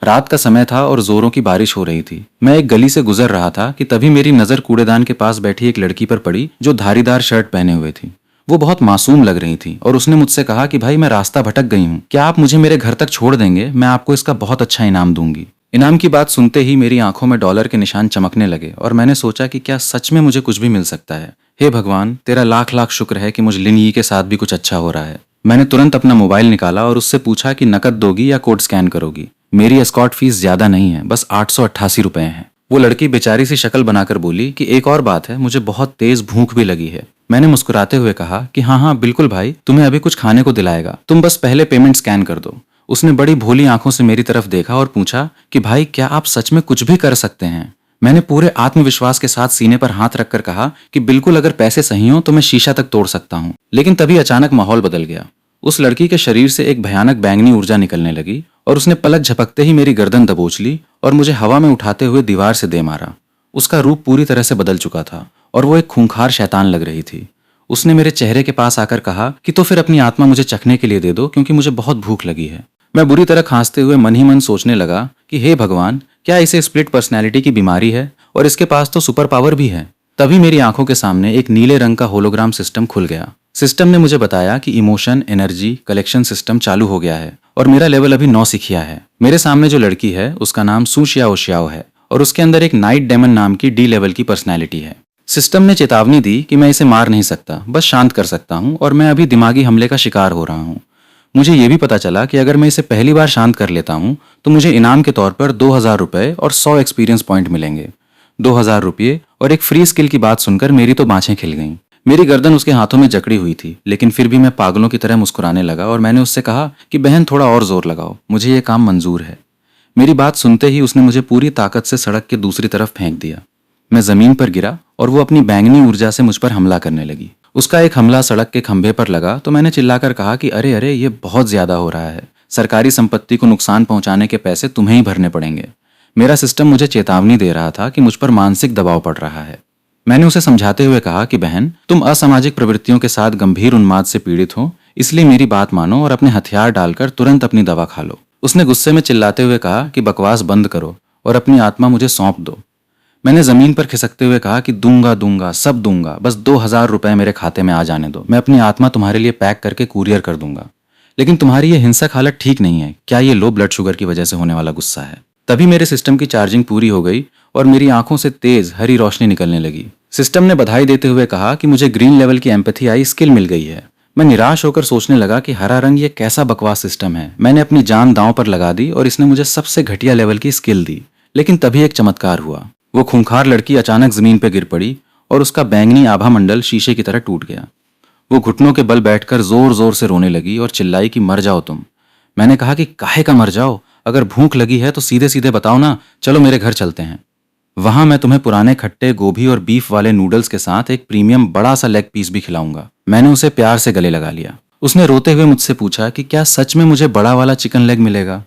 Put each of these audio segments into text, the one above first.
रात का समय था और जोरों की बारिश हो रही थी। मैं एक गली से गुजर रहा था कि तभी मेरी नजर कूड़ेदान के पास बैठी एक लड़की पर पड़ी जो धारीदार शर्ट पहने हुए थी। वो बहुत मासूम लग रही थी और उसने मुझसे कहा कि भाई मैं रास्ता भटक गई हूँ, क्या आप मुझे मेरे घर तक छोड़ देंगे? मैं आपको इसका बहुत अच्छा इनाम दूंगी। इनाम की बात सुनते ही मेरी आंखों में डॉलर के निशान चमकने लगे और मैंने सोचा कि क्या सच में मुझे कुछ भी मिल सकता है। हे भगवान, तेरा लाख लाख शुक्र है कि मुझ लिन यी के साथ भी कुछ अच्छा हो रहा है। मैंने तुरंत अपना मोबाइल निकाला और उससे पूछा कि नकद दोगी या कोड स्कैन करोगी। मेरी एस्कॉर्ट फीस ज्यादा नहीं है, बस 888 रुपए है। वो लड़की बेचारी सी शक्ल बनाकर बोली कि एक और बात है, मुझे बहुत तेज भूख भी लगी है। मैंने मुस्कुराते हुए कहा कि हाँ हाँ बिल्कुल भाई, तुम्हें अभी कुछ खाने को दिलाएगा, तुम बस पहले पेमेंट स्कैन कर दो। उसने बड़ी भोली आंखों से मेरी तरफ देखा और पूछा कि भाई क्या आप सच में कुछ भी कर सकते हैं? मैंने पूरे आत्मविश्वास के साथ सीने पर हाथ रखकर कहा कि बिल्कुल, अगर पैसे सही हो तो मैं शीशा तक तोड़ सकता हूँ। लेकिन तभी अचानक माहौल बदल गया। उस लड़की के शरीर से एक भयानक बैंगनी ऊर्जा निकलने लगी और उसने पलक झपकते ही मेरी गर्दन दबोच ली और मुझे हवा में उठाते हुए दीवार से दे मारा। उसका रूप पूरी तरह से बदल चुका था और वो एक खूंखार शैतान लग रही थी। उसने मेरे चेहरे के पास आकर कहा कि तो फिर अपनी आत्मा मुझे चखने के लिए दे दो, क्योंकि मुझे बहुत भूख लगी है। मैं बुरी तरह खांसते हुए मन ही मन सोचने लगा कि हे भगवान, क्या इसे स्प्लिट पर्सनैलिटी की बीमारी है? और इसके पास तो सुपर पावर भी है। तभी मेरी आंखों के सामने एक नीले रंग का होलोग्राम सिस्टम खुल गया। सिस्टम ने मुझे बताया कि इमोशन एनर्जी कलेक्शन सिस्टम चालू हो गया है और मेरा लेवल अभी 9 सिखिया है। मेरे सामने जो लड़की है उसका नाम सू श्याओ श्याओ है और उसके अंदर एक नाइट डेमन नाम की डी लेवल की पर्सनैलिटी है। सिस्टम ने चेतावनी दी कि मैं इसे मार नहीं सकता, बस शांत कर सकता हूँ और मैं अभी दिमागी हमले का शिकार हो रहा हूँ। मुझे ये भी पता चला कि अगर मैं इसे पहली बार शांत कर लेता हूँ तो मुझे इनाम के तौर पर 2000 रुपए और 100 एक्सपीरियंस पॉइंट मिलेंगे। 2000 रुपये और एक फ्री स्किल की बात सुनकर मेरी तो बाँछें खिल गईं। मेरी गर्दन उसके हाथों में जकड़ी हुई थी, लेकिन फिर भी मैं पागलों की तरह मुस्कुराने लगा और मैंने उससे कहा कि बहन थोड़ा और जोर लगाओ, मुझे ये काम मंजूर है। मेरी बात सुनते ही उसने मुझे पूरी ताकत से सड़क के दूसरी तरफ फेंक दिया। मैं जमीन पर गिरा और वो अपनी बैंगनी ऊर्जा से मुझ पर हमला करने लगी। उसका एक हमला सड़क के खंभे पर लगा तो मैंने चिल्लाकर कहा कि अरे अरे, ये बहुत ज्यादा हो रहा है। सरकारी संपत्ति को नुकसान पहुंचाने के पैसे तुम्हें ही भरने पड़ेंगे। मेरा सिस्टम मुझे चेतावनी दे रहा था कि मुझ पर मानसिक दबाव पड़ रहा है। मैंने उसे समझाते हुए कहा कि बहन, तुम असामाजिक प्रवृत्तियों के साथ गंभीर उन्माद से पीड़ित हो, इसलिए मेरी बात मानो और अपने हथियार डालकर तुरंत अपनी दवा खा लो। उसने गुस्से में चिल्लाते हुए कहा कि बकवास बंद करो और अपनी आत्मा मुझे सौंप दो। मैंने जमीन पर खिसकते हुए कहा कि दूंगा दूंगा सब दूंगा, बस 2000 रुपए मेरे खाते में आ जाने दो, मैं अपनी आत्मा तुम्हारे लिए पैक करके कुरियर कर दूंगा। लेकिन तुम्हारी ये हिंसक हालत ठीक नहीं है, क्या ये लो ब्लड शुगर की वजह से होने वाला गुस्सा है? तभी मेरे सिस्टम की चार्जिंग पूरी हो गई और मेरी आंखों से तेज हरी रोशनी निकलने लगी। सिस्टम ने बधाई देते हुए कहा कि मुझे ग्रीन लेवल की एम्पैथी आई स्किल मिल गई है। मैं निराश होकर सोचने लगा कि हरा रंग ये कैसा बकवास सिस्टम है। मैंने अपनी जान दांव पर लगा दी और इसने मुझे सबसे घटिया लेवल की स्किल दी। लेकिन तभी एक चमत्कार हुआ। वो खूंखार लड़की अचानक जमीन पर गिर पड़ी और उसका बैंगनी आभा मंडल शीशे की तरह टूट गया। वो घुटनों के बल बैठकर जोर जोर से रोने लगी और चिल्लाई कि मर जाओ तुम। मैंने कहा कि काहे का मर जाओ, अगर भूख लगी है तो सीधे सीधे बताओ ना, चलो मेरे घर चलते हैं। वहां मैं तुम्हें पुराने खट्टे गोभी और बीफ वाले नूडल्स के साथ एक प्रीमियम बड़ा सा लेग पीस भी खिलाऊंगा। मैंने उसे प्यार से गले लगा लिया। उसने रोते हुए मुझसे पूछा कि क्या सच में मुझे बड़ा वाला चिकन लेग मिलेगा?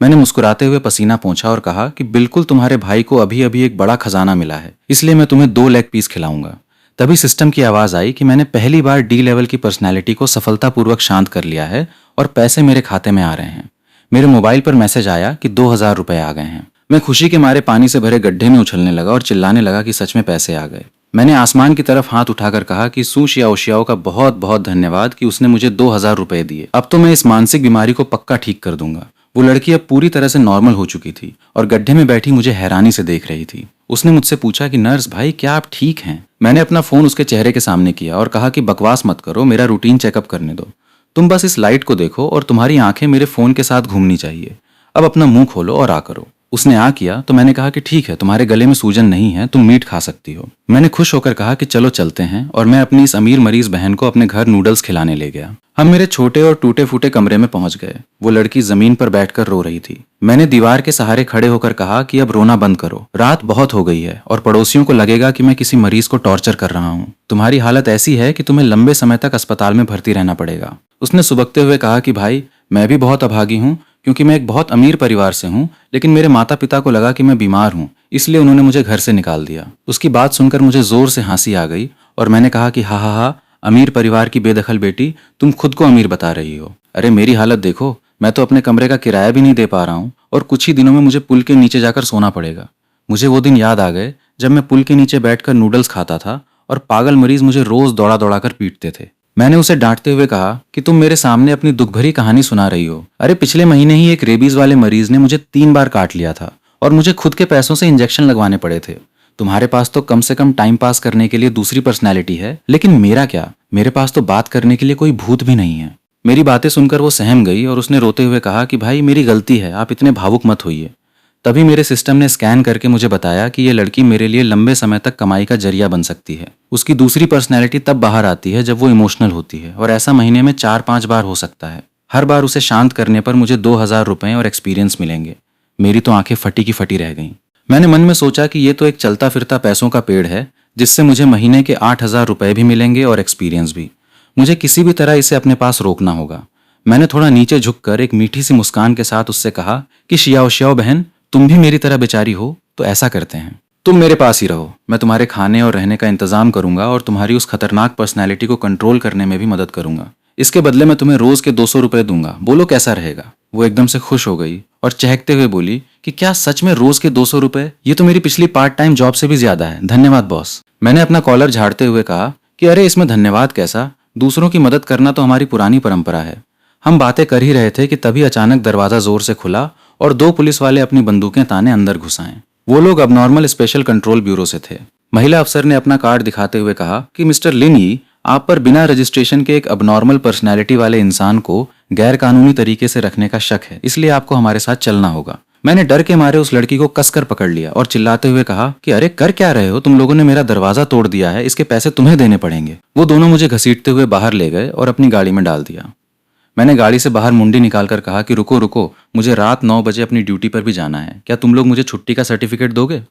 मैंने मुस्कुराते हुए पसीना पोंछा और कहा कि बिल्कुल, तुम्हारे भाई को अभी अभी एक बड़ा खजाना मिला है, इसलिए मैं तुम्हें 2 लेग पीस खिलाऊंगा। तभी सिस्टम की आवाज आई कि मैंने पहली बार डी लेवल की पर्सनैलिटी को सफलतापूर्वक शांत कर लिया है और पैसे मेरे खाते में आ रहे हैं। मेरे मोबाइल पर मैसेज आया कि 2000 रुपए आ गए हैं। मैं खुशी के मारे पानी से भरे गड्ढे में उछलने लगा और चिल्लाने लगा कि सच में पैसे आ गए। मैंने आसमान की तरफ हाथ उठाकर कहा कि सू श्याओ श्याओ का बहुत बहुत धन्यवाद कि उसने मुझे 2000 रुपए दिए। अब तो मैं इस मानसिक बीमारी को पक्का ठीक कर दूंगा। वो लड़की अब पूरी तरह से नॉर्मल हो चुकी थी और गड्ढे में बैठी मुझे हैरानी से देख रही थी। उसने मुझसे पूछा कि नर्स भाई, क्या आप ठीक हैं? मैंने अपना फोन उसके चेहरे के सामने किया और कहा कि बकवास मत करो, मेरा रूटीन चेकअप करने दो। तुम बस इस लाइट को देखो और तुम्हारी आंखें मेरे फोन के साथ घूमनी चाहिए। अब अपना मुंह खोलो और आ करो। उसने आ किया तो मैंने कहा कि ठीक है, तुम्हारे गले में सूजन नहीं है, तुम मीट खा सकती हो। मैंने खुश होकर कहा कि चलो चलते हैं और मैं अपनी इस अमीर मरीज बहन को अपने घर नूडल्स खिलाने ले गया। हम मेरे छोटे और टूटे फूटे कमरे में पहुंच गए। वो लड़की जमीन पर बैठकर रो रही थी। मैंने दीवार के सहारे खड़े होकर कहा कि अब रोना बंद करो, रात बहुत हो गई है और पड़ोसियों को लगेगा कि मैं किसी मरीज को टॉर्चर कर रहा हूँ। तुम्हारी हालत ऐसी है कि तुम्हें लंबे समय तक अस्पताल में भर्ती रहना पड़ेगा। उसने सुबकते हुए कहा कि भाई, मैं भी बहुत अभागी हूँ क्योंकि मैं एक बहुत अमीर परिवार से हूँ, लेकिन मेरे माता पिता को लगा कि मैं बीमार हूँ, इसलिए उन्होंने मुझे घर से निकाल दिया। उसकी बात सुनकर मुझे जोर से हंसी आ गई और मैंने कहा कि हा हा हा, अमीर परिवार की बेदखल बेटी, तुम खुद को अमीर बता रही हो। अरे मेरी हालत देखो, मैं तो अपने कमरे का किराया भी नहीं दे पा रहा हूँ और कुछ ही दिनों में मुझे पुल के नीचे जाकर सोना पड़ेगा। मुझे वो दिन याद आ गए जब मैं पुल के नीचे बैठकर नूडल्स खाता था और पागल मरीज मुझे रोज दौड़ा दौड़ा कर पीटते थे। मैंने उसे डांटते हुए कहा कि तुम मेरे सामने अपनी दुख भरी कहानी सुना रही हो। अरे पिछले महीने ही एक रेबीज वाले मरीज ने मुझे 3 बार काट लिया था और मुझे खुद के पैसों से इंजेक्शन लगवाने पड़े थे। तुम्हारे पास तो कम से कम टाइम पास करने के लिए दूसरी पर्सनैलिटी है, लेकिन मेरा क्या? मेरे पास तो बात करने के लिए कोई भूत भी नहीं है। मेरी बातें सुनकर वो सहम गई और उसने रोते हुए कहा कि भाई मेरी गलती है, आप इतने भावुक मत होइए। तभी मेरे सिस्टम ने स्कैन करके मुझे बताया कि ये लड़की मेरे लिए लंबे समय तक कमाई का जरिया बन सकती है। उसकी दूसरी पर्सनैलिटी तब बाहर आती है जब वो इमोशनल होती है और ऐसा महीने में 4-5 बार हो सकता है। हर बार उसे शांत करने पर मुझे 2,000 रुपए और एक्सपीरियंस मिलेंगे। मेरी तो आंखें फटी की फटी रह गईं। मैंने मन में सोचा कि ये तो एक चलता फिरता पैसों का पेड़ है जिससे मुझे महीने के 8,000 रुपए भी मिलेंगे और एक्सपीरियंस भी। मुझे किसी भी तरह इसे अपने पास रोकना होगा। मैंने थोड़ा नीचे झुककर एक मीठी सी मुस्कान के साथ उससे कहा कि शियाओ शियाओ बहन, तुम भी मेरी तरह बेचारी हो, तो ऐसा करते हैं, तुम मेरे पास ही रहो। मैं तुम्हारे खाने और रहने का इंतजाम करूंगा और तुम्हारी उस खतरनाक पर्सनैलिटी को कंट्रोल करने में भी मदद करूंगा। इसके बदले मैं तुम्हें रोज के 200 रुपए दूंगा। बोलो कैसा रहेगा? वो एकदम से खुश हो गई और चहकते हुए बोली कि क्या सच में रोज के 200 रुपए? ये तो मेरी पिछली पार्ट टाइम जॉब से भी ज्यादा है। धन्यवाद बॉस। मैंने अपना कॉलर झाड़ते हुए कहा कि अरे इसमें धन्यवाद कैसा, दूसरों की मदद करना तो हमारी पुरानी परंपरा है। हम बातें कर ही रहे थे कि तभी अचानक दरवाजा जोर से खुला और 2 पुलिस वाले अपनी बंदूकें ताने अंदर घुस आए। वो लोग अबनॉर्मल स्पेशल कंट्रोल ब्यूरो से थे। महिला अफसर ने अपना कार्ड दिखाते हुए कहा कि मिस्टर लिन यी, आप पर बिना रजिस्ट्रेशन के एक अबनॉर्मल पर्सनैलिटी वाले इंसान को गैर कानूनी तरीके से रखने का शक है, इसलिए आपको हमारे साथ चलना होगा। मैंने डर के मारे उस लड़की को कसकर पकड़ लिया और चिल्लाते हुए कहा कि अरे कर क्या रहे हो? तुम लोगों ने मेरा दरवाजा तोड़ दिया है, इसके पैसे तुम्हें देने पड़ेंगे। वो दोनों मुझे घसीटते हुए बाहर ले गए और अपनी गाड़ी में डाल दिया। मैंने गाड़ी से बाहर मुंडी निकालकर कहा कि रुको रुको, मुझे रात 9 बजे अपनी ड्यूटी पर भी जाना है। क्या तुम लोग मुझे छुट्टी का सर्टिफिकेट दोगे?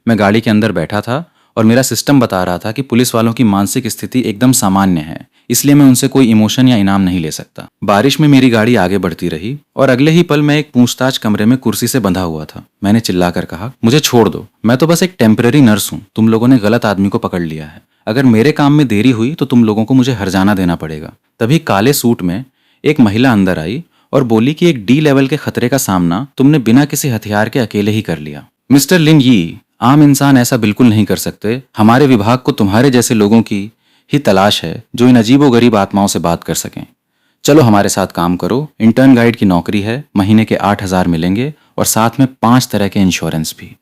मैं गाड़ी के अंदर बैठा था और मेरा सिस्टम बता रहा था कि पुलिस वालों की मानसिक स्थिति एकदम सामान्य है, इसलिए मैं उनसे कोई इमोशन या इनाम नहीं ले सकता। बारिश में मेरी गाड़ी आगे बढ़ती रही और अगले ही पल मैं एक पूछताछ कमरे में कुर्सी से बंधा हुआ था। मैंने चिल्लाकर कहा, मुझे छोड़ दो, मैं तो बस एक टेम्पररी नर्स हूँ। तुम लोगों ने गलत आदमी को पकड़ लिया है। अगर मेरे काम में देरी हुई तो तुम लोगों को मुझे हर्जाना देना पड़ेगा। तभी काले सूट में एक महिला अंदर आई और बोली कि एक डी लेवल के खतरे का सामना तुमने बिना किसी हथियार के अकेले ही कर लिया। मिस्टर लिन यी, आम इंसान ऐसा बिल्कुल नहीं कर सकते। हमारे विभाग को तुम्हारे जैसे लोगों की ही तलाश है जो इन अजीबोगरीब आत्माओं से बात कर सकें। चलो हमारे साथ काम करो। इंटर्न गाइड की नौकरी है, महीने के 8,000 मिलेंगे और साथ में 5 तरह के इंश्योरेंस भी।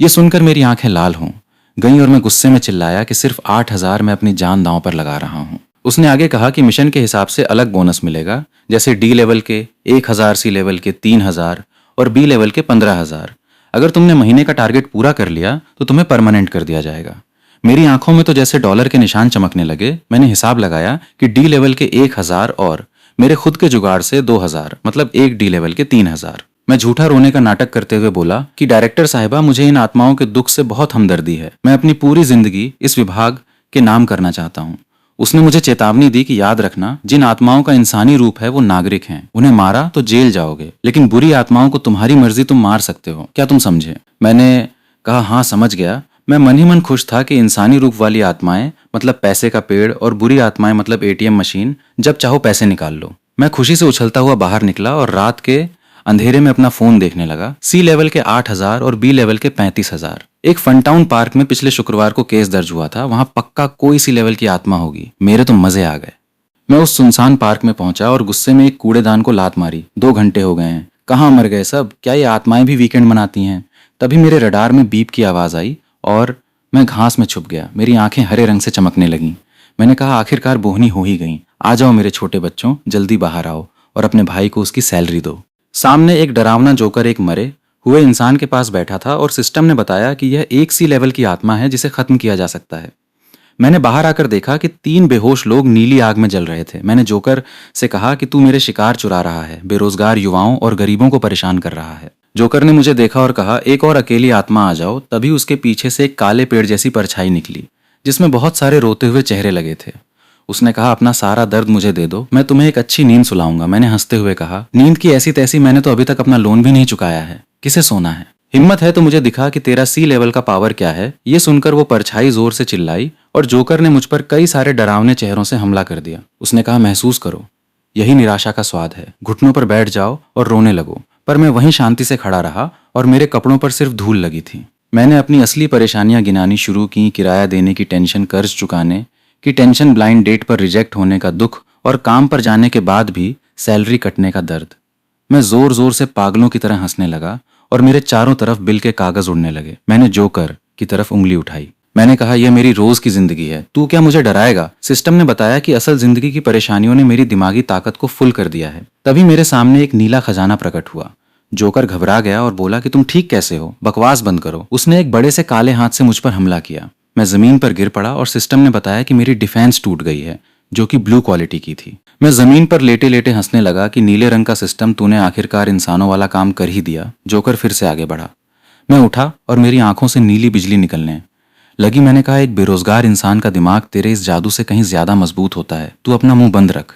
ये सुनकर मेरी आंखें लाल हों गईं और मैं गुस्से में चिल्लाया कि सिर्फ 8,000 मैं अपनी जान दांव पर लगा रहा हूं। उसने आगे कहा कि मिशन के हिसाब से अलग बोनस मिलेगा, जैसे डी लेवल के 1,000, सी लेवल के 3,000 और बी लेवल के 15,000। अगर तुमने महीने का टारगेट पूरा कर लिया तो तुम्हें परमानेंट कर दिया जाएगा। मेरी आंखों में तो जैसे डॉलर के निशान चमकने लगे। मैंने हिसाब लगाया कि डी लेवल के 1,000 और मेरे खुद के जुगाड़ से 2,000, मतलब एक डी लेवल के 3,000। मैं झूठा रोने का नाटक करते हुए बोला कि डायरेक्टर साहिबा, मुझे इन आत्माओं के दुख से बहुत हमदर्दी है। मैं अपनी पूरी जिंदगी इस विभाग के नाम करना चाहता हूँ। उसने मुझे चेतावनी दी कि याद रखना, जिन आत्माओं का इंसानी रूप है वो नागरिक हैं। उन्हें मारा तो जेल जाओगे, लेकिन बुरी आत्माओं को तुम्हारी मर्जी तुम मार सकते हो। क्या तुम समझे? मैंने कहा हाँ समझ गया। मैं मन ही मन खुश था कि इंसानी रूप वाली आत्माएं मतलब पैसे का पेड़ और बुरी आत्माएं मतलब एटीएम मशीन, जब चाहो पैसे निकाल लो। मैं खुशी से उछलता हुआ बाहर निकला और रात के अंधेरे में अपना फोन देखने लगा। सी लेवल के 8,000 और बी लेवल के 35,000। एक फनटाउन पार्क में पिछले शुक्रवार को केस दर्ज हुआ था। वहां पक्का कोई सी लेवल की आत्मा होगी। मेरे तो मजे आ गए। मैं उस सुनसान पार्क में पहुंचा और गुस्से में एक कूड़ेदान को लात मारी। 2 घंटे हो गए हैं, कहाँ मर गए सब? क्या ये आत्माएं भी वीकेंड मनाती हैं? तभी मेरे रडार में बीप की आवाज आई और मैं घास में छुप गया। मेरी आंखें हरे रंग से चमकने लगीं। मैंने कहा आखिरकार बोहनी हो ही गई। आ जाओ मेरे छोटे बच्चों, जल्दी बाहर आओ और अपने भाई को उसकी सैलरी दो। सामने एक डरावना जोकर एक मरे हुए इंसान के पास बैठा था और सिस्टम ने बताया कि यह एक सी लेवल की आत्मा है जिसे खत्म किया जा सकता है। मैंने बाहर आकर देखा कि 3 बेहोश लोग नीली आग में जल रहे थे। मैंने जोकर से कहा कि तू मेरे शिकार चुरा रहा है, बेरोजगार युवाओं और गरीबों को परेशान कर रहा है। जोकर ने मुझे देखा और कहा एक और अकेली आत्मा आ जाओ। तभी उसके पीछे से एक काले पेड़ जैसी परछाई निकली जिसमें बहुत सारे रोते हुए चेहरे लगे थे। उसने कहा अपना सारा दर्द मुझे दे दो, मैं तुम्हें एक अच्छी नींद सुलाऊंगा। मैंने हंसते हुए कहा नींद की ऐसी तैसी, मैंने तो अभी तक अपना लोन भी नहीं चुकाया है, किसे सोना है? हिम्मत है तो मुझे दिखा कि तेरा सी लेवल का पावर क्या है। ये सुनकर वो परछाई जोर से चिल्लाई और जोकर ने मुझ पर कई सारे डरावने चेहरों से हमला कर दिया। उसने कहा महसूस करो, यही निराशा का स्वाद है। घुटनों पर बैठ जाओ और रोने लगो। पर मैं वहीं शांति से खड़ा रहा और मेरे कपड़ों पर सिर्फ धूल लगी थी। मैंने अपनी असली परेशानियां गिनानी शुरू की। किराया देने की टेंशन, कर्ज चुकाने की टेंशन, ब्लाइंड डेट पर रिजेक्ट होने का दुख और काम पर जाने के बाद भी सैलरी कटने का दर्द। मैं जोर जोर से पागलों की तरह हंसने लगा और मेरे चारों तरफ बिल के कागज उड़ने लगे। मैंने जोकर की तरफ उंगली उठाई। मैंने कहा, यह मेरी रोज की जिंदगी है, तू क्या मुझे डराएगा? सिस्टम ने बताया कि असल जिंदगी की परेशानियों ने मेरी दिमागी ताकत को फुल कर दिया है। तभी मेरे सामने एक नीला खजाना प्रकट हुआ। जोकर घबरा गया और बोला कि तुम ठीक कैसे हो? बकवास बंद करो। उसने एक बड़े से काले हाथ से मुझ पर हमला किया। मैं जमीन पर गिर पड़ा और सिस्टम ने बताया कि मेरी डिफेंस टूट गई है, जो कि ब्लू क्वालिटी की थी। मैं जमीन पर लेटे लेटे हंसने लगा कि नीले रंग का सिस्टम, तूने आखिरकार इंसानों वाला काम कर ही दिया। जोकर फिर से आगे बढ़ा। मैं उठा और मेरी आंखों से नीली बिजली निकलने लगी। मैंने कहा, एक बेरोजगार इंसान का दिमाग तेरे इस जादू से कहीं ज्यादा मजबूत होता है। तू अपना मुंह बंद रख।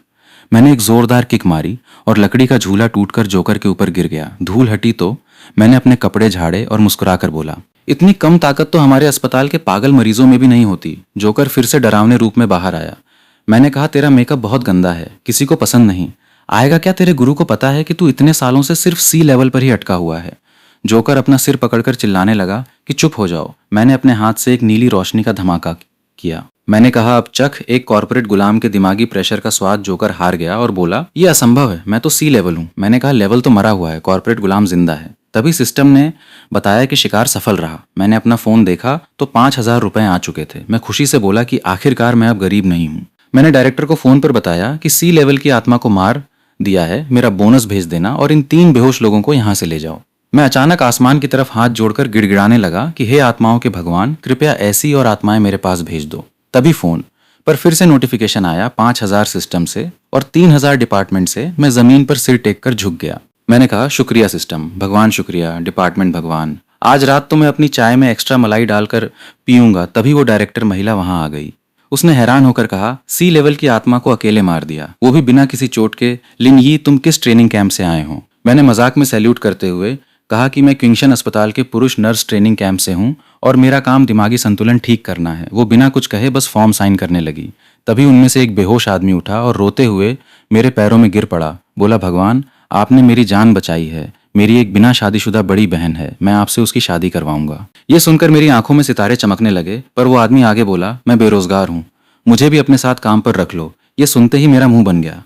मैंने एक जोरदार किक मारी और लकड़ी का झूला टूटकर जोकर के ऊपर गिर गया। धूल हटी तो मैंने अपने कपड़े झाड़े और मुस्कुराकर बोला, इतनी कम ताकत तो हमारे अस्पताल के पागल मरीजों में भी नहीं होती। जोकर फिर से डरावने रूप में बाहर आया। मैंने कहा, तेरा मेकअप बहुत गंदा है, किसी को पसंद नहीं आएगा। क्या तेरे गुरु को पता है कि तू इतने सालों से सिर्फ सी लेवल पर ही अटका हुआ है? जोकर अपना सिर पकड़कर चिल्लाने लगा कि चुप हो जाओ। मैंने अपने हाथ से एक नीली रोशनी का धमाका किया। मैंने कहा, अब चख एक कॉर्पोरेट गुलाम के दिमागी प्रेशर का स्वाद। जोकर हार गया और बोला, यह असंभव है, मैं तो सी लेवल हूं। मैंने कहा, लेवल तो मरा हुआ है, कॉर्पोरेट गुलाम जिंदा है। तभी सिस्टम ने बताया कि शिकार सफल रहा। मैंने अपना फोन देखा तो 5,000 रुपए आ चुके थे। मैं खुशी से बोला कि आखिरकार मैं अब गरीब नहीं हूं। मैंने डायरेक्टर को फोन पर बताया कि सी लेवल की आत्मा को मार दिया है, मेरा बोनस भेज देना और इन 3 बेहोश लोगों को यहां से ले जाओ। मैं अचानक आसमान की तरफ हाथ जोड़कर गिड़गिड़ाने लगा कि हे आत्माओं के भगवान, कृपया ऐसी और आत्माएं मेरे पास भेज दो। तभी फोन पर फिर से नोटिफिकेशन आया 5,000 सिस्टम से और 3,000 डिपार्टमेंट से। मैं जमीन पर सिर टेक कर झुक गया। मैंने कहा, शुक्रिया सिस्टम भगवान, शुक्रिया डिपार्टमेंट भगवान। आज रात तो मैं अपनी चाय में एक्स्ट्रा मलाई डालकर पीऊंगा। तभी वो डायरेक्टर महिला वहां आ गई। उसने हैरान होकर कहा, सी लेवल की आत्मा को अकेले मार दिया, वो भी बिना किसी चोट के। लिनयी, तुम किस ट्रेनिंग कैंप से आए हो? मैंने मजाक में सैल्यूट करते हुए कहा कि मैं क्विंशन अस्पताल के पुरुष नर्स ट्रेनिंग कैंप से हूं और मेरा काम दिमागी संतुलन ठीक करना है। वो बिना कुछ कहे बस फॉर्म साइन करने लगी। तभी उनमें से एक बेहोश आदमी उठा और रोते हुए मेरे पैरों में गिर पड़ा। बोला, भगवान, आपने मेरी जान बचाई है। मेरी एक बिना शादीशुदा बड़ी बहन है, मैं आपसे उसकी शादी करवाऊंगा। ये सुनकर मेरी आंखों में सितारे चमकने लगे। पर वो आदमी आगे बोला, मैं बेरोजगार हूं, मुझे भी अपने साथ काम पर रख लो। ये सुनते ही मेरा मुंह बन गया।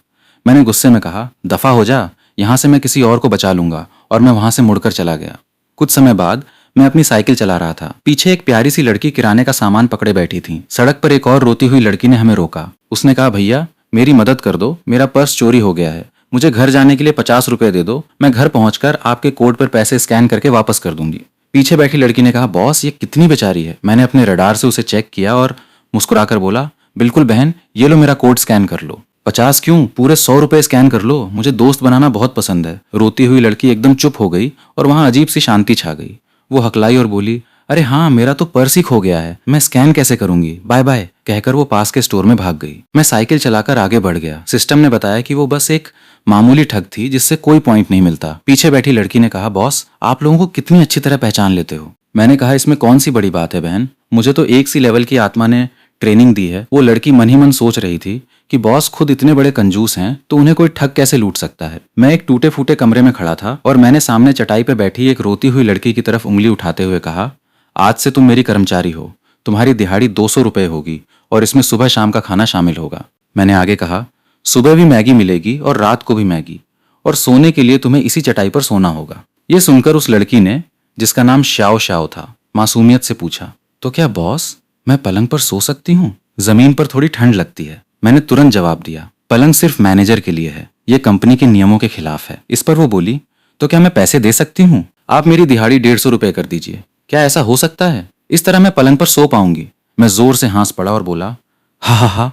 मैंने गुस्से में कहा, दफा हो जा, यहां से मैं किसी और को बचा लूंगा। और मैं वहां से मुड़कर चला गया। कुछ समय बाद मैं अपनी साइकिल चला रहा था। पीछे एक प्यारी सी लड़की किराने का सामान पकड़े बैठी थी। सड़क पर एक और रोती हुई लड़की ने हमें रोका। उसने कहा, भैया मेरी मदद कर दो, मेरा पर्स चोरी हो गया है, मुझे घर जाने के लिए 50 रुपए दे दो, मैं घर पहुंचकर आपके कोड पर पैसे स्कैन करके वापस कर दूंगी। पीछे बैठी लड़की ने कहा, बॉस ये कितनी बेचारी है। मैंने अपने रडार से उसे चेक किया और मुस्कुराकर बोला, बिल्कुल बहन, ये लो मेरा कोड स्कैन कर लो। 50 क्यों, पूरे 100 रुपए स्कैन कर लो, मुझे दोस्त बनाना बहुत पसंद है। रोती हुई लड़की एकदम चुप हो गई और वहां अजीब सी शांति छा गई। वो हकलाई और बोली, अरे हाँ, मेरा तो पर्स ही खो गया है, मैं स्कैन कैसे करूंगी, बाय बाय कहकर वो पास के स्टोर में भाग गई। मैं साइकिल चलाकर आगे बढ़ गया। सिस्टम ने बताया कि वो बस एक मामूली ठग थी जिससे कोई पॉइंट नहीं मिलता। पीछे बैठी लड़की ने कहा, बॉस आप लोगों को कितनी अच्छी तरह पहचान लेते हो। मैंने कहा, इसमें कौन सी बड़ी बात है बहन, मुझे तो एक सी लेवल की आत्मा ने ट्रेनिंग दी है। वो लड़की मन ही मन सोच रही थी कि बॉस खुद इतने बड़े कंजूस हैं तो उन्हें कोई ठग कैसे लूट सकता है। मैं एक टूटे फूटे कमरे में खड़ा था और मैंने सामने चटाई पर बैठी एक रोती हुई लड़की की तरफ उंगली उठाते हुए कहा, आज से तुम मेरी कर्मचारी हो, तुम्हारी दिहाड़ी 200 रुपए होगी और इसमें सुबह शाम का खाना शामिल होगा। मैंने आगे कहा, सुबह भी मैगी मिलेगी और रात को भी मैगी, और सोने के लिए तुम्हें इसी चटाई पर सोना होगा। ये सुनकर उस लड़की ने, जिसका नाम श्याओ श्याओ था, मासूमियत से पूछा, तो क्या बॉस मैं पलंग पर सो सकती हूँ? जमीन पर थोड़ी ठंड लगती है। मैंने तुरंत जवाब दिया, पलंग सिर्फ मैनेजर के लिए है, ये कंपनी के नियमों के खिलाफ है। इस पर वो बोली, तो क्या मैं पैसे दे सकती हूँ? आप मेरी दिहाड़ी 150 रुपए कर दीजिए। क्या ऐसा हो सकता है? इस तरह मैं पलंग पर सो पाऊंगी? मैं जोर से हंस पड़ा और बोला, हा हा हा,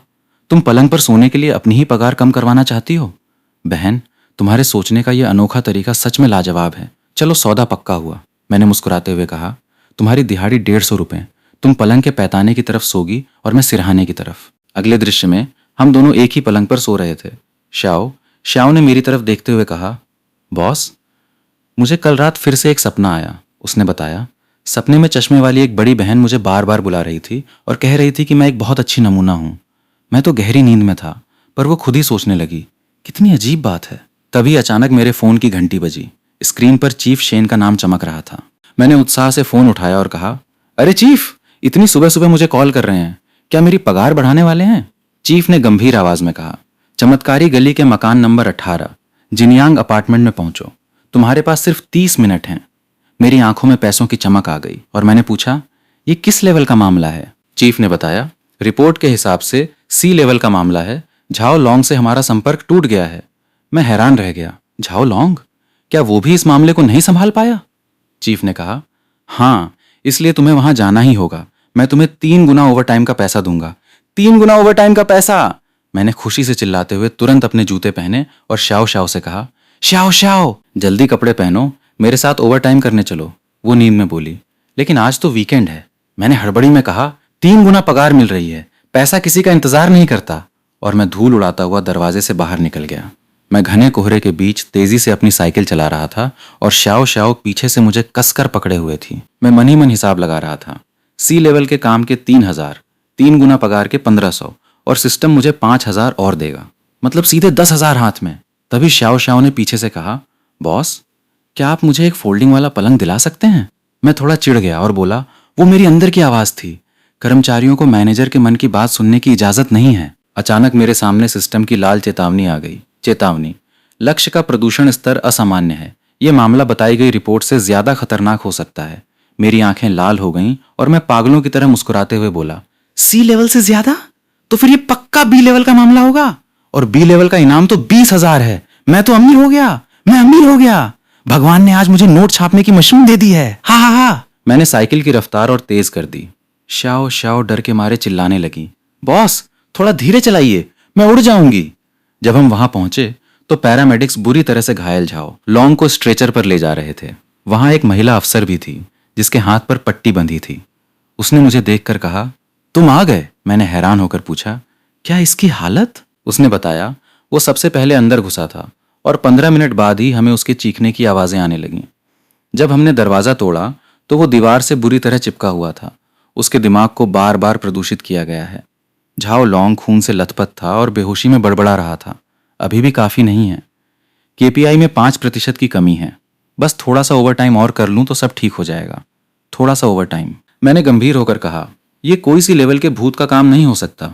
तुम पलंग पर सोने के लिए अपनी ही पगार कम करवाना चाहती हो? बहन, तुम्हारे सोचने का यह अनोखा तरीका सच में लाजवाब है। चलो सौदा पक्का हुआ। मैंने मुस्कुराते हुए कहा, तुम्हारी दिहाड़ी 150 रुपए, तुम पलंग के पैताने की तरफ सोगी और मैं सिरहाने की तरफ। अगले दृश्य में हम दोनों एक ही पलंग पर सो रहे थे। श्याओ ने मेरी तरफ देखते हुए कहा, बॉस मुझे कल रात फिर से एक सपना आया। उसने बताया, सपने में चश्मे वाली एक बड़ी बहन मुझे बार बार बुला रही थी और कह रही थी कि मैं एक बहुत अच्छी नमूना हूं। मैं तो गहरी नींद में था, पर वो खुद ही सोचने लगी कितनी अजीब बात है। तभी अचानक मेरे फोन की घंटी बजी। स्क्रीन पर चीफ शेन का नाम चमक रहा था। मैंने उत्साह से फोन उठाया और कहा, अरे चीफ, इतनी सुबह सुबह मुझे कॉल कर रहे हैं, क्या मेरी पगार बढ़ाने वाले हैं? चीफ ने गंभीर आवाज में कहा, चमत्कारी गली के मकान नंबर 18 जिनयांग अपार्टमेंट में पहुंचो। तुम्हारे पास सिर्फ 30 मिनट हैं। मेरी आंखों में पैसों की चमक आ गई और मैंने पूछा, ये किस लेवल का मामला है? चीफ ने बताया, रिपोर्ट के हिसाब से सी लेवल का मामला है। झाओ लॉन्ग से हमारा संपर्क टूट गया है। मैं हैरान रह गया। Zhao long? क्या वो भी इस मामले को नहीं संभाल पाया? चीफ ने कहा, हाँ, इसलिए तुम्हें वहां जाना ही होगा। मैं तुम्हें 3 गुना ओवरटाइम का पैसा दूंगा। 3 गुना ओवरटाइम का पैसा! मैंने खुशी से चिल्लाते हुए तुरंत अपने जूते पहने और शाओ शाओ से कहा, शाओ शाओ, जल्दी कपड़े पहनो, मेरे साथ ओवरटाइम करने चलो। वो नींद में बोली, लेकिन आज तो वीकेंड है। मैंने हड़बड़ी में कहा, 3 गुना पगार मिल रही है, पैसा किसी का इंतजार नहीं करता। और मैं धूल उड़ाता हुआ दरवाजे से बाहर निकल गया। मैं घने कोहरे के बीच तेजी से अपनी साइकिल चला रहा था और शाओ शाओ पीछे से मुझे कसकर पकड़े हुए थी। मैं मन ही मन हिसाब लगा रहा था। सी लेवल के काम के 3,000, 3 गुना पगार के 1,500 और सिस्टम मुझे 5,000 और देगा, मतलब सीधे 10,000 हाथ में। तभी शाओ शाओ ने पीछे से कहा, बॉस, क्या आप मुझे एक फोल्डिंग वाला पलंग दिला सकते हैं? मैं थोड़ा चिढ़ गया और बोला, वो मेरी अंदर की आवाज थी। कर्मचारियों को मैनेजर के मन की बात सुनने की इजाजत नहीं है। अचानक मेरे सामने सिस्टम की लाल चेतावनी आ गई। चेतावनी, लक्ष्य का प्रदूषण स्तर असामान्य है। यह मामला बताई गई रिपोर्ट से ज्यादा खतरनाक हो सकता है। मेरी आंखें लाल हो गईं और मैं पागलों की तरह मुस्कुराते हुए बोला, सी लेवल से ज्यादा? तो फिर ये पक्का बी लेवल का मामला होगा। और बी लेवल का इनाम तो 20,000 है। मैं तो अमीर हो गया, मैं अमीर हो गया। भगवान ने आज मुझे नोट छापने की मशीन दे दी है। हा हा हा। मैंने साइकिल की रफ्तार और तेज कर दी। शाओ शाओ डर के मारे चिल्लाने लगी, बॉस, थोड़ा धीरे चलाइए, मैं उड़ जाऊंगी। जब हम वहां पहुंचे तो पैरामेडिक्स बुरी तरह से घायल झाओ लॉन्ग को स्ट्रेचर पर ले जा रहे थे। वहां एक महिला अफसर भी थी जिसके हाथ पर पट्टी बंधी थी। उसने मुझे देखकर कहा, तुम आ गए? मैंने हैरान होकर पूछा, क्या इसकी हालत? उसने बताया, वो सबसे पहले अंदर घुसा था और 15 मिनट बाद ही हमें उसके चीखने की आवाजें आने लगीं। जब हमने दरवाजा तोड़ा तो वो दीवार से बुरी तरह चिपका हुआ था। उसके दिमाग को बार बार प्रदूषित किया गया है। झाओ लॉन्ग खून से लथपथ था और बेहोशी में बड़बड़ा रहा था। अभी भी काफी नहीं है। केपीआई में 5% की कमी है। बस थोड़ा सा ओवरटाइम और कर लूं तो सब ठीक हो जाएगा। थोड़ा सा ओवरटाइम। मैंने गंभीर होकर कहा, यह कोई सी लेवल के भूत का काम नहीं हो सकता।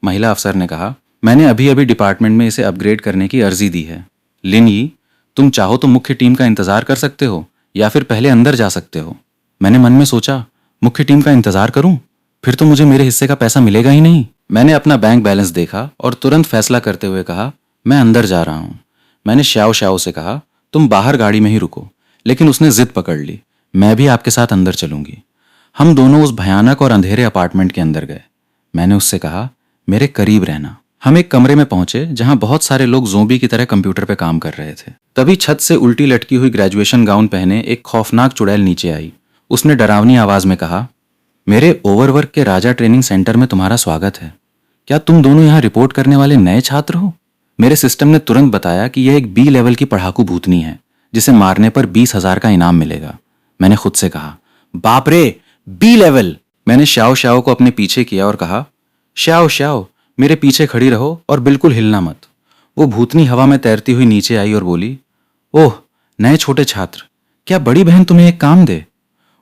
महिला अफसर ने कहा, मैंने अभी अभी डिपार्टमेंट में इसे अपग्रेड करने की अर्जी दी है। लिन यी, तुम चाहो तो मुख्य टीम का इंतजार कर सकते हो या फिर पहले अंदर जा सकते हो। मैंने मन में सोचा, मुख्य टीम का इंतजार करूं? फिर तो मुझे मेरे हिस्से का पैसा मिलेगा ही नहीं। मैंने अपना बैंक बैलेंस देखा और तुरंत फैसला करते हुए कहा, मैं अंदर जा रहा हूं। मैंने श्याओ श्याओ से कहा, तुम बाहर गाड़ी में ही रुको, लेकिन उसने जिद पकड़ ली, मैं भी आपके साथ अंदर चलूंगी। हम दोनों उस भयानक और अंधेरे अपार्टमेंट के अंदर गए। मैंने उससे कहा, मेरे करीब रहना। हम एक कमरे में पहुंचे जहां बहुत सारे लोग ज़ोंबी की तरह कंप्यूटर पे काम कर रहे थे। तभी छत से उल्टी लटकी हुई ग्रेजुएशन गाउन पहने एक खौफनाक चुड़ैल नीचे आई। उसने डरावनी आवाज में कहा, मेरे ओवरवर्क के राजा ट्रेनिंग सेंटर में तुम्हारा स्वागत है। क्या तुम दोनों यहाँ रिपोर्ट करने वाले नए छात्र हो? मेरे सिस्टम ने तुरंत बताया कि यह एक बी लेवल की पढ़ाकू भूतनी है जिसे मारने पर 20,000 का इनाम मिलेगा। मैंने खुद से कहा, बाप रे, बी लेवल! मैंने श्याओ श्याओ को अपने पीछे किया और कहा, श्याओ श्याओ, मेरे पीछे खड़ी रहो और बिल्कुल हिलना मत। वो भूतनी हवा में तैरती हुई नीचे आई और बोली, ओह नए छोटे छात्र, क्या बड़ी बहन तुम्हें एक काम दे?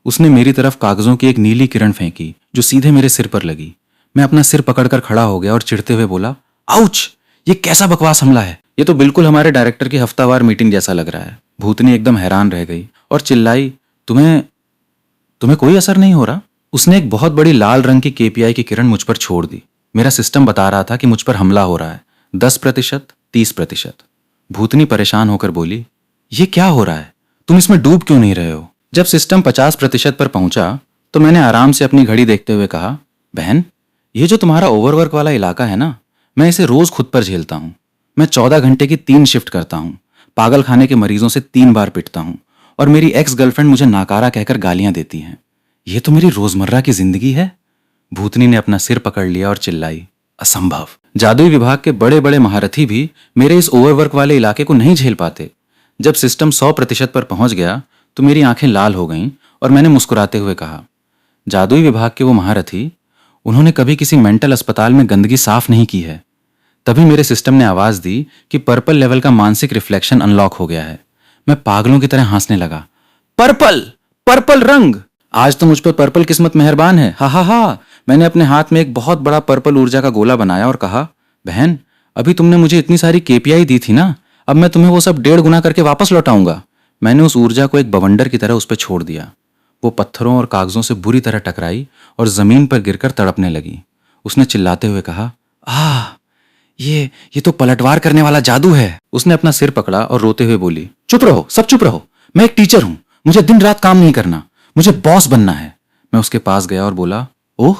उसने मेरी तरफ कागजों की एक नीली किरण फेंकी जो सीधे मेरे सिर पर लगी। मैं अपना सिर पकड़कर खड़ा हो गया और चिढ़ते हुए बोला, आउच! ये कैसा बकवास हमला है? ये तो बिल्कुल हमारे डायरेक्टर की हफ्तावार मीटिंग जैसा लग रहा है। भूतनी एकदम हैरान रह गई और चिल्लाई, तुम्हें कोई असर नहीं हो रहा? उसने एक बहुत बड़ी लाल रंग की केपीआई की किरण मुझ पर छोड़ दी। मेरा सिस्टम बता रहा था कि मुझ पर हमला हो रहा है। 10%, 30%। भूतनी परेशान होकर बोली, ये क्या हो रहा है? तुम इसमें डूब क्यों नहीं रहे हो? जब सिस्टम 50% पर पहुंचा तो मैंने आराम से अपनी घड़ी देखते हुए कहा, बहन, ये जो तुम्हारा ओवरवर्क वाला इलाका है ना, मैं इसे रोज खुद पर झेलता हूं। मैं 14 घंटे की 3 शिफ्ट करता हूं, पागल खाने के मरीजों से 3 बार पिटता हूं और मेरी एक्स गर्लफ्रेंड मुझे नाकारा कहकर गालियां देती हैं। ये तो मेरी रोजमर्रा की जिंदगी है। भूतनी ने अपना सिर पकड़ लिया और चिल्लाई, असंभव! जादुई विभाग के बड़े बड़े महारथी भी मेरे इस ओवरवर्क वाले इलाके को नहीं झेल पाते। जब सिस्टम 100% पर पहुंच गया तो मेरी आंखें लाल हो गईं और मैंने मुस्कुराते हुए कहा, जादुई विभाग के वो महारथी, उन्होंने कभी किसी मेंटल अस्पताल में गंदगी साफ नहीं की है। तभी मेरे सिस्टम ने आवाज दी कि पर्पल लेवल का मानसिक रिफ्लेक्शन अनलॉक हो गया है। मैं पागलों की तरह हंसने लगा। पर्पल, पर्पल रंग! आज तो मुझ पर पर्पल किस्मत मेहरबान है। हा हा हा। मैंने अपने हाथ में एक बहुत बड़ा पर्पल ऊर्जा का गोला बनाया और कहा, बहन, अभी तुमने मुझे इतनी सारी केपीआई दी थी ना, अब मैं तुम्हें वो सब 1.5 गुना करके वापस लौटाऊंगा। मैंने उस ऊर्जा को एक बवंडर की तरह उस पर छोड़ दिया। वो पत्थरों और कागजों से बुरी तरह टकराई और जमीन पर गिरकर तड़पने लगी। उसने चिल्लाते हुए कहा, ये तो पलटवार करने वाला जादू है। उसने अपना सिर पकड़ा और रोते हुए बोली, चुप रहो, सब चुप रहो। मैं एक टीचर हूं, मुझे दिन रात काम नहीं करना, मुझे बॉस बनना है। मैं उसके पास गया और बोला, ओह,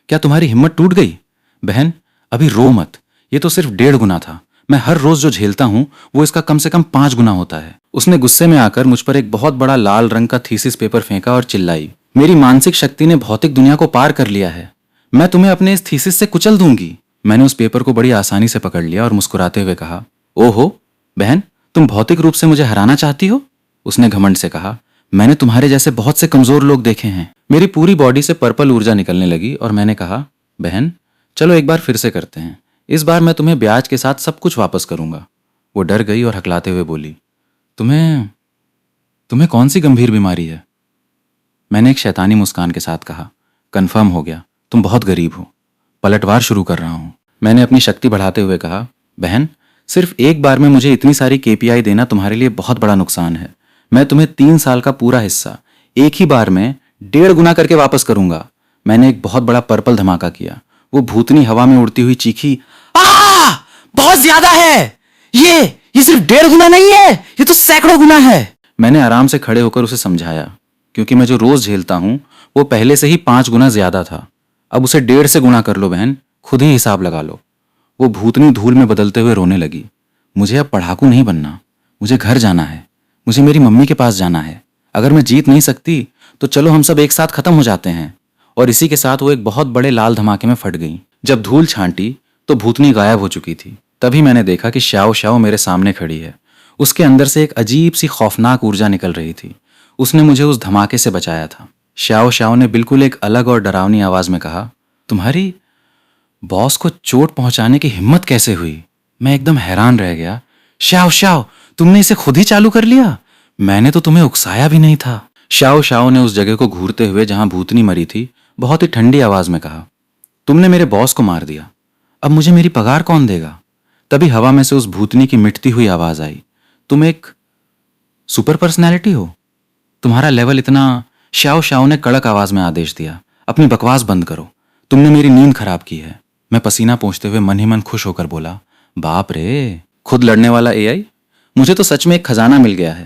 क्या तुम्हारी हिम्मत टूट गई? बहन, अभी रो मत, ये तो सिर्फ 1.5 गुना था। मैं हर रोज जो झेलता हूं वो इसका कम से कम 5 गुना होता है। उसने गुस्से में आकर मुझ पर एक बहुत बड़ा लाल रंग का थीसिस पेपर फेंका और चिल्लाई, मेरी मानसिक शक्ति ने भौतिक दुनिया को पार कर लिया है। मैं तुम्हें अपने इस थीसिस से कुचल दूंगी। मैंने उस पेपर को बड़ी आसानी से पकड़ लिया और मुस्कुराते हुए कहा, ओहो बहन, तुम भौतिक रूप से मुझे हराना चाहती हो? उसने घमंड से कहा, मैंने तुम्हारे जैसे बहुत से कमजोर लोग देखे हैं। मेरी पूरी बॉडी से पर्पल ऊर्जा निकलने लगी और मैंने कहा, बहन, चलो एक बार फिर से करते हैं। इस बार मैं तुम्हें ब्याज के साथ सब कुछ वापस करूंगा। वो डर गई और हकलाते हुए बोली, तुम्हें कौन सी गंभीर बीमारी है? मैंने एक शैतानी मुस्कान के साथ कहा, कंफर्म हो गया, तुम बहुत गरीब हो। पलटवार शुरू कर रहा हूं। मैंने अपनी शक्ति बढ़ाते हुए कहा, बहन, सिर्फ एक बार में मुझे इतनी सारी केपीआई देना तुम्हारे लिए बहुत बड़ा नुकसान है। मैं तुम्हें 3 साल का पूरा हिस्सा एक ही बार में 1.5 गुना करके वापस करूंगा। मैंने एक बहुत बड़ा पर्पल धमाका किया। वो भूतनी हवा में उड़ती हुई चीखी, बहुत ज्यादा है, ये सिर्फ 1.5 गुना नहीं है, ये तो सैकड़ों गुना है। मैंने आराम से खड़े होकर उसे समझाया, क्योंकि मैं जो रोज झेलता हूं वो पहले से ही 5 गुना ज्यादा था। अब उसे 1.5 से गुणा कर लो बहन, खुद ही हिसाब लगा लो। वो भूतनी धूल में बदलते हुए रोने लगी। मुझे अब पढ़ाकू नहीं बनना, मुझे घर जाना है, मुझे मेरी मम्मी के पास जाना है। अगर मैं जीत नहीं सकती तो चलो हम सब एक साथ खत्म हो जाते हैं। और इसी के साथ वो एक बहुत बड़े लाल धमाके में फट गई। जब धूल छांटी तो भूतनी गायब हो चुकी थी। तभी मैंने देखा कि श्याओ श्याओ मेरे सामने खड़ी है। उसके अंदर से एक अजीब सी खौफनाक ऊर्जा निकल रही थी। उसने मुझे उस धमाके से बचाया था। श्याओ श्याओ ने बिल्कुल एक अलग और डरावनी आवाज में कहा, तुम्हारी बॉस को चोट पहुंचाने की हिम्मत कैसे हुई? मैं एकदम हैरान रह गया। श्याओ श्याओ, तुमने इसे खुद ही चालू कर लिया? मैंने तो तुम्हें उकसाया भी नहीं था। श्याओ श्याओ ने उस जगह को घूरते हुए जहां भूतनी मरी थी बहुत ही ठंडी आवाज में कहा, तुमने मेरे बॉस को मार दिया, अब मुझे मेरी पगार कौन देगा? तभी हवा में से उस भूतनी की मिटती हुई आवाज आई, तुम एक सुपर पर्सनैलिटी हो, तुम्हारा लेवल इतना। श्याओ श्याओ ने कड़क आवाज में आदेश दिया, अपनी बकवास बंद करो, तुमने मेरी नींद खराब की है। मैं पसीना पोंछते हुए मन ही मन खुश होकर बोला, बाप रे, खुद लड़ने वाला एआई, मुझे तो सच में एक खजाना मिल गया है।